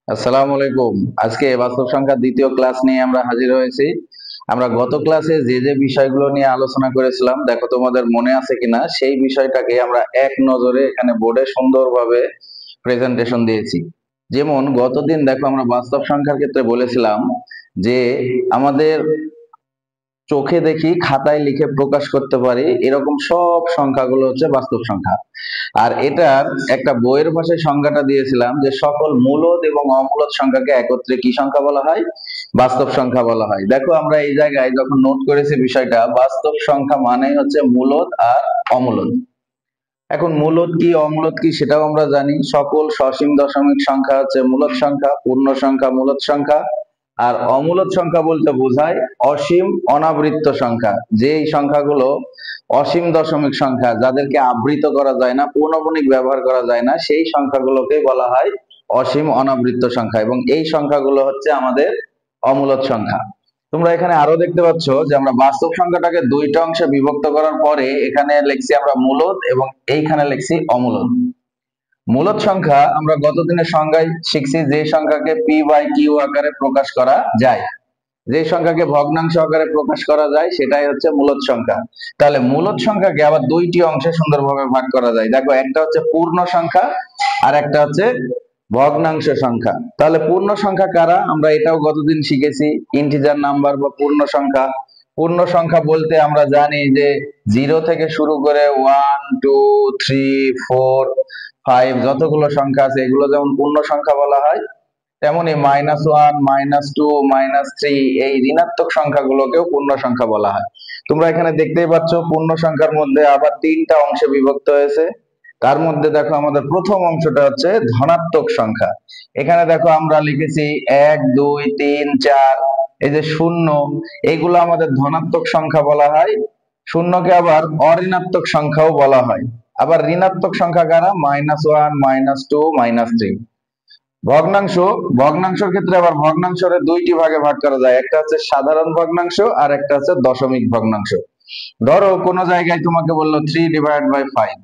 আসসালামু আলাইকুম। আজকে বাস্তব সংখ্যার দ্বিতীয় ক্লাস নিয়ে আমরা হাজির হয়েছি। আমরা গত ক্লাসে যে বিষয়গুলো নিয়ে আলোচনা করেছিলাম, দেখো তোমাদের মনে আছে কিনা, সেই বিষয়টাকে আমরা এক নজরে এখানে বোর্ডে সুন্দরভাবে প্রেজেন্টেশন দিয়েছি। যেমন গতদিন দেখো আমরা বাস্তব সংখ্যার ক্ষেত্রে বলেছিলাম যে আমাদের চোখে দেখি খাতায় লিখে প্রকাশ করতে পারি এরকম সব সংখ্যাগুলো হচ্ছে বাস্তব সংখ্যা। আর এটার একটা বইয়ের ভাষায় সংজ্ঞাটা দিয়েছিলাম যে সকল মূলদ এবং অমূলদ সংখ্যাকে একত্রে কি সংখ্যা বলা হয়? বাস্তব সংখ্যা বলা হয়। দেখো আমরা এই জায়গায় যখন নোট করেছি বিষয়টা, বাস্তব সংখ্যা মানে হচ্ছে মূলদ আর অমূলদ। এখন মূলদ কি অমূলদ কি সেটাও আমরা জানি। সকল সসীম দশমিক সংখ্যা হচ্ছে মূলদ সংখ্যা, পূর্ণ সংখ্যা মূলদ সংখ্যা। আর অমূলদ সংখ্যা বলতে বোঝায় অসীম অনাবৃত্ত সংখ্যা, যেই সংখ্যাগুলো অসীম দশমিক সংখ্যা, যাদেরকে আবৃত করা যায় না, পূর্ণবণিক ব্যবহার করা যায় না, সেই সংখ্যাগুলোকে বলা হয় অসীম অনাবৃত্ত সংখ্যা, এবং এই সংখ্যাগুলো হচ্ছে আমাদের অমূলদ সংখ্যা। তোমরা এখানে আরো দেখতে পাচ্ছ যে আমরা বাস্তব সংখ্যাটাকে দুইটা অংশে বিভক্ত করার পরে এখানে লিখছি আমরা মূলদ এবং এইখানে লিখছি অমূলদ। মূলদ সংখ্যা আমরা গত দিনের সংজ্ঞায় শিখছি যে সংখ্যাকে পি বাই কিউ আকারে প্রকাশ করা যায়, যে সংখ্যাকে ভগ্নাংশ আকারে প্রকাশ করা যায় সেটাই হচ্ছে মূলদ সংখ্যা। তাহলে মূলদ সংখ্যাকে আবার দুইটি অংশে সুন্দরভাবে ভাগ করা যায়। দেখো, একটা হচ্ছে পূর্ণ সংখ্যা আর একটা হচ্ছে ভগ্নাংশ সংখ্যা। তাহলে পূর্ণ সংখ্যা কারা, আমরা এটাও গতদিন শিখেছি, ইন্টিজার নাম্বার বা পূর্ণ সংখ্যা। পূর্ণ সংখ্যা বলতে আমরা জানি যে 0 থেকে শুরু করে 1 2 3 4 5 যতগুলো সংখ্যা আছে এগুলো যেমন পূর্ণ সংখ্যা বলা হয়, তেমনি -1 -2 -3 এই ঋণাত্মক সংখ্যাগুলোকেও পূর্ণ সংখ্যা বলা হয়। তোমরা এখানে দেখতেই পাচ্ছ পূর্ণ সংখ্যার মধ্যে আবার তিনটা অংশে বিভক্ত হয়েছে। তার মধ্যে দেখো আমাদের প্রথম অংশটা হচ্ছে ধনাত্মক সংখ্যা। এখানে দেখো আমরা লিখেছি 1 2 3 4, এই যে শূন্য, এইগুলো আমাদের ধনাত্মক সংখ্যা বলা হয়। শূন্যকে আবার অঋণাত্মক সংখ্যাও বলা হয়। আবার ঋণাত্মক সংখ্যা কারা, -1 -2 -3। ভগ্নাংশ, ভগ্নাংশের ক্ষেত্রে আবার ভগ্নাংশের দুইটি ভাগে ভাগ করা যায়, একটা হচ্ছে সাধারণ ভগ্নাংশ আর একটা হচ্ছে দশমিক ভগ্নাংশ। ধরো কোন জায়গায় তোমাকে বললো 3/5,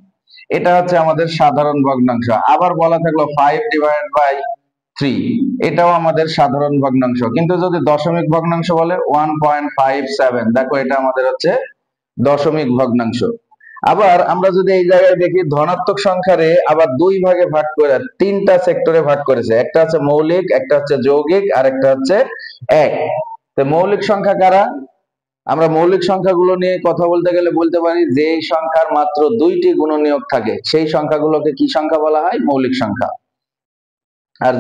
এটা হচ্ছে আমাদের সাধারণ ভগ্নাংশ। আবার বলা থাকলো 5/3, এটাও আমাদের সাধারণ ভগ্নাংশ। কিন্তু যদি দশমিক ভগ্নাংশ বলে 1.57, দেখো এটা আমাদের হচ্ছে দশমিক ভগ্নাংশ। আবার আমরা যদি এই জায়গায় দেখি ধনাত্মক সংখ্যারে আবার দুই ভাগে ভাগ করে তিনটা সেক্টরে ভাগ করেছে, একটা হচ্ছে মৌলিক, একটা হচ্ছে যৌগিক আর একটা হচ্ছে এক। তো মৌলিক সংখ্যা কারা, আমরা মৌলিক সংখ্যাগুলো নিয়ে কথা বলতে গেলে বলতে পারি যে সংখ্যার মাত্র দুইটি গুণনীয়ক থাকে সেই সংখ্যাগুলোকে কি সংখ্যা বলা হয়, মৌলিক সংখ্যা। আর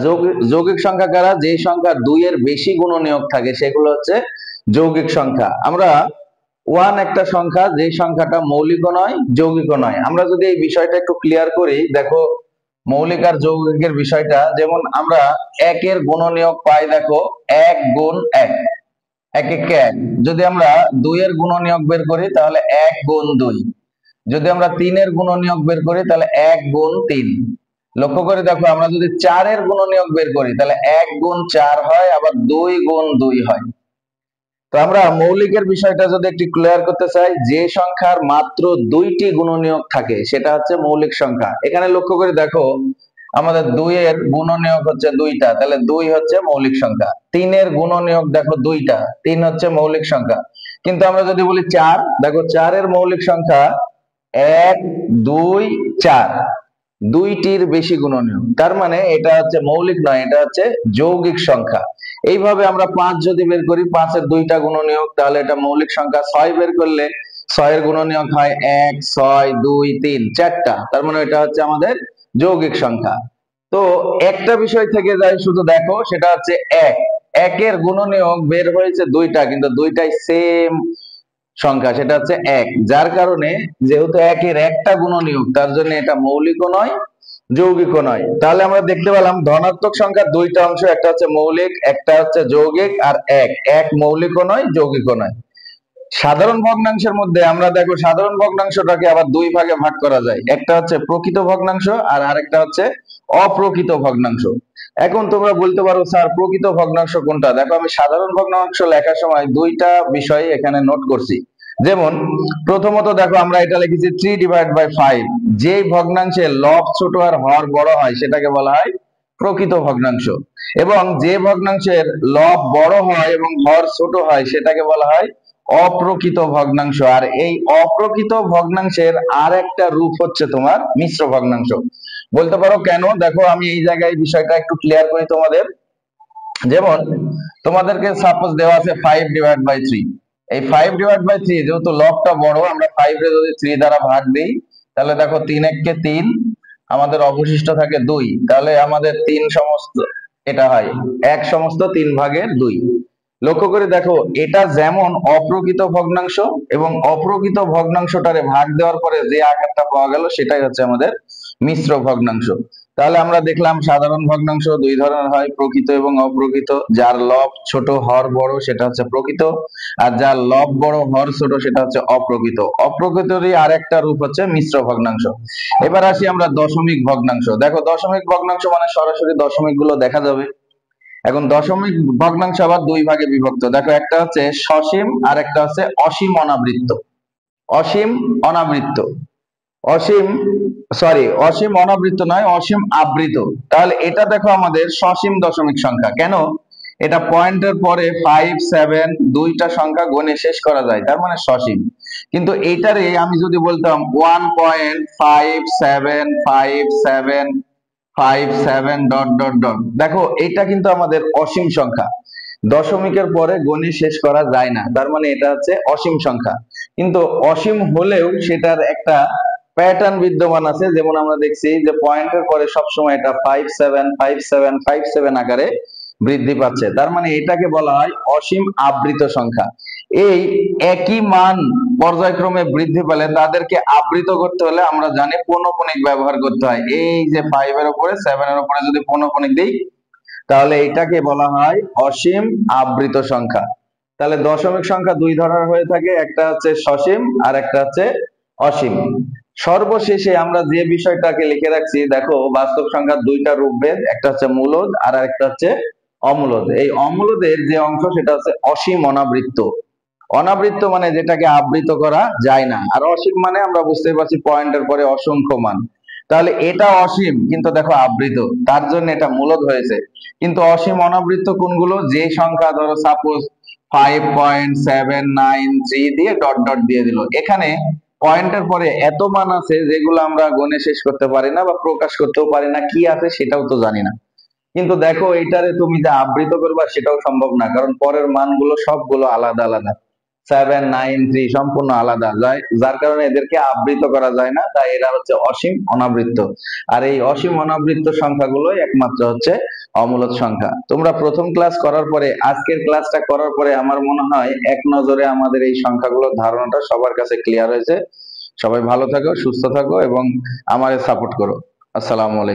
যৌগিক সংখ্যা কারা, যে সংখ্যার দুইয়ের বেশি গুণনীয়ক থাকে সেগুলো হচ্ছে যৌগিক সংখ্যা। আমরা 1 একটা সংখ্যা যে সংখ্যাটা মৌলিকও নয় যৌগিকও নয়। আমরা যদি এই বিষয়টা একটু ক্লিয়ার করি, দেখো মৌলিক আর যৌগিকের বিষয়টা, যেমন আমরা 1 এর গুণনীয়ক পাই, দেখো 1 গুণ 1, 1 একে 1। যদি আমরা 2 এর গুণনীয়ক বের করি তাহলে 1 গুণ 2। যদি আমরা 3 এর গুণনীয়ক বের করি তাহলে 1 গুণ 3। লক্ষ্য করে দেখো, আমরা যদি 4 এর গুণনীয়ক বের করি তাহলে 1 গুণ 4 হয়, আবার 2 গুণ 2 হয়। তো আমরা মৌলিকের বিষয়টা যদি একটু ক্লিয়ার করতে চাই, যে সংখ্যার মাত্র দুইটি গুণনীয়ক থাকে সেটা হচ্ছে মৌলিক সংখ্যা। এখানে লক্ষ্য করে দেখো আমাদের 2 এর গুণনীয়ক হচ্ছে 2টা, তাহলে 2 হচ্ছে মৌলিক সংখ্যা। 3 এর গুণনীয়ক দেখো 2টা, 3 হচ্ছে মৌলিক সংখ্যা। কিন্তু আমরা যদি বলি 4, দেখো 4 এর মৌলিক সংখ্যা 1 2 4, দুইটির বেশি গুণনীয়ক, তার মানে এটা হচ্ছে মৌলিক নয়, এটা হচ্ছে যৌগিক সংখ্যা। এইভাবে আমরা 5 যদি বের করি, 5 এর দুইটা গুণনীয়ক, তাহলে এটা মৌলিক সংখ্যা। 6 বের করলে 6 এর গুণনীয়ক হয় 1 6 2 3, চারটা, তার মানে এটা হচ্ছে আমাদের যৌগিক সংখ্যা। তো একটা বিষয় থেকে যায় শুধু, দেখো সেটা হচ্ছে 1, 1 এর গুণনীয়ক বের হয়েছে দুইটা, কিন্তু দুইটাই সেম সংখ্যা, সেটা হচ্ছে 1। যার কারণে যেহেতু 1 এর একটা গুণনীয়ক, তার জন্য এটা মৌলিকও নয় যৌগিকও নয়। তাহলে আমরা দেখতে পেলাম ধনাত্মক সংখ্যার দুইটা অংশ, একটা হচ্ছে মৌলিক একটা হচ্ছে যৌগিক, আর 1 মৌলিকও নয় যৌগিকও নয়। সাধারণ ভগ্নাংশের মধ্যে আমরা দেখো সাধারণ ভগ্নাংশটাকে আবার দুই ভাগে ভাগ করা যায়, একটা হচ্ছে প্রকৃত ভগ্নাংশ আর আরেকটা হচ্ছে অপ্রকৃত ভগ্নাংশ। এখন তোমরা বলতে পারো স্যার প্রকৃত ভগ্নাংশ কোনটা, দেখো আমি সাধারণ ভগ্নাংশ লেখার সময় দুইটা বিষয় এখানে নোট করছি। যেমন প্রথমত দেখো আমরা এটা লিখেছি 3/5, যে ভগ্নাংশে লব ছোট আর হর বড় হয় সেটাকে বলা হয় প্রকৃত ভগ্নাংশ, এবং যে ভগ্নাংশের লব বড় হয় এবং হর ছোট হয় সেটাকে বলা হয় অপ্রকৃত ভগ্নাংশ। আর এই অপ্রকৃত ভগ্নাংশের আর একটা রূপ হচ্ছে তোমার মিশ্র ভগ্নাংশ। বলতে পারো কেন, দেখো আমি এই জায়গায় বিষয়টা একটু ক্লিয়ার করি তোমাদের। যেমন তোমাদেরকে সাপোজ দেওয়া আছে 5/3। এই 5/3 যেহেতু লবটা বড়, আমরা 5 রে যদি 3 দ্বারা ভাগ দিই তাহলে দেখো 3 এককে 3, আমাদের অবশিষ্ট থাকে 2। তাহলে আমাদের 3 সমস্ত এটা হয় 1 সমস্ত 3/2। লক্ষ্য করে দেখো, এটা যেমন অপ্রকৃত ভগ্নাংশ, এবং অপ্রকৃত ভগ্নাংশটারে ভাগ দেওয়ার পরে যে আকারটা পাওয়া গেল সেটাই হচ্ছে আমাদের মিশ্র ভগ্নাংশ। তাহলে আমরা দেখলাম সাধারণ ভগ্নাংশ দুই ধরনের হয়, প্রকৃত এবং অপ্রকৃত। যার লব ছোট হর বড় সেটা হচ্ছে প্রকৃত, আর যার লব বড় হর ছোট সেটা হচ্ছে অপ্রকৃত। অপ্রকৃতরই আর একটা রূপ হচ্ছে মিশ্র ভগ্নাংশ। এবার আসি আমরা দশমিক ভগ্নাংশ। দেখো দশমিক ভগ্নাংশ মানে সরাসরি দশমিক গুলো দেখা যাবে। এখন দশমিক ভগ্নাংশ আবার দুই ভাগে বিভক্ত। দেখো একটা হচ্ছে সসীম আর একটা হচ্ছে অসীম অনাবৃত্ত। অসীম অনাবৃত্ত, অসীম অসীম অনাবৃত্ত নয়, অসীম আবৃত। তাহলে এটা দেখো আমাদের সসীম দশমিক সংখ্যা। কেন? এটা পয়েন্টের পরে 5, 7 দুইটা সংখ্যা গুণে শেষ করা যায়, তার মানে সসীম। কিন্তু এইটারে আমি যদি বলতাম 1.575757 ডট ডট ডট, দেখো এটা কিন্তু আমাদের অসীম সংখ্যা। দশমিকের পরে গণে শেষ করা যায় না, তার মানে এটা হচ্ছে অসীম সংখ্যা। কিন্তু অসীম হলেও সেটার একটা প্যাটার্ন বিদ্যমান আছে। যেমন আমরা দেখছি যে পয়েন্টের পরে সবসময় এটা 575757 আকারে বৃদ্ধি পাচ্ছে, তার মানে এটাকে বলা হয় অসীম আবৃত সংখ্যা। এই একই মান পর্যায়ক্রমে বৃদ্ধি পেলে তাদেরকে আবৃত করতে হলে আমরা জানি পৌনঃপুনিক ব্যবহার করতে হয়। এই যে 5 এর উপরে 7 এর উপরে যদি পৌনঃপুনিক দিই তাহলে এটাকে বলা হয় অসীম আবৃত সংখ্যা। তাহলে দশমিক সংখ্যা দুই ধরনের হয়ে থাকে, একটা হচ্ছে সসীম আর একটা হচ্ছে অসীম। সর্বশেষে আমরা যে বিষয়টাকে লিখে রাখছি, দেখো বাস্তব সংখ্যার দুইটা রূপভেদ, একটা হচ্ছে মূলদ আর একটা হচ্ছে অমূলদ। এই অমূলদের যে অংশ সেটা হচ্ছে অসীম অনাবৃত্ত। অনাবৃত্ত মানে যেটাকে আবৃত করা যায় না, আর অসীম মানে আমরা বুঝতে পারছি পয়েন্টের পরে অসংখ্য মান। তাহলে এটা অসীম কিন্তু দেখো আবৃত, তার জন্য এটা মূলদ হয়েছে। কিন্তু অসীম অনাবৃত্ত কোনগুলো? যে সংখ্যা ধরো সাপোজ 5.793 দিয়ে ডট ডট দিয়ে দিল, এখানে পয়েন্টের পরে এত মান আছে যেগুলো আমরা গণে শেষ করতে পারি না বা প্রকাশ করতেও পারি না, কি আছে সেটাও তো জানি না। কিন্তু দেখো এইটারে তুমি যে আবৃত করবা সেটাও সম্ভব না, কারণ পরের মানগুলো সবগুলো আলাদা আলাদা। 793 সম্পূর্ণ আলাদা, যার কারণে এদেরকে আবৃত করা যায় না, তাই এরা হচ্ছে অসীম অনাবৃত্ত। আর এই অসীম অনাবৃত্ত সংখ্যাগুলোই একমাত্র হচ্ছে অমূলদ সংখ্যা। তোমরা প্রথম ক্লাস করার পরে, আজকের ক্লাসটা করার পরে আমার মনে হয় এক নজরে আমাদের এই সংখ্যাগুলোর ধারণাটা সবার কাছে ক্লিয়ার হয়েছে। সবাই ভালো থাকো, সুস্থ থাকো এবং আমারে সাপোর্ট করো। আসসালামু আলাইকুম।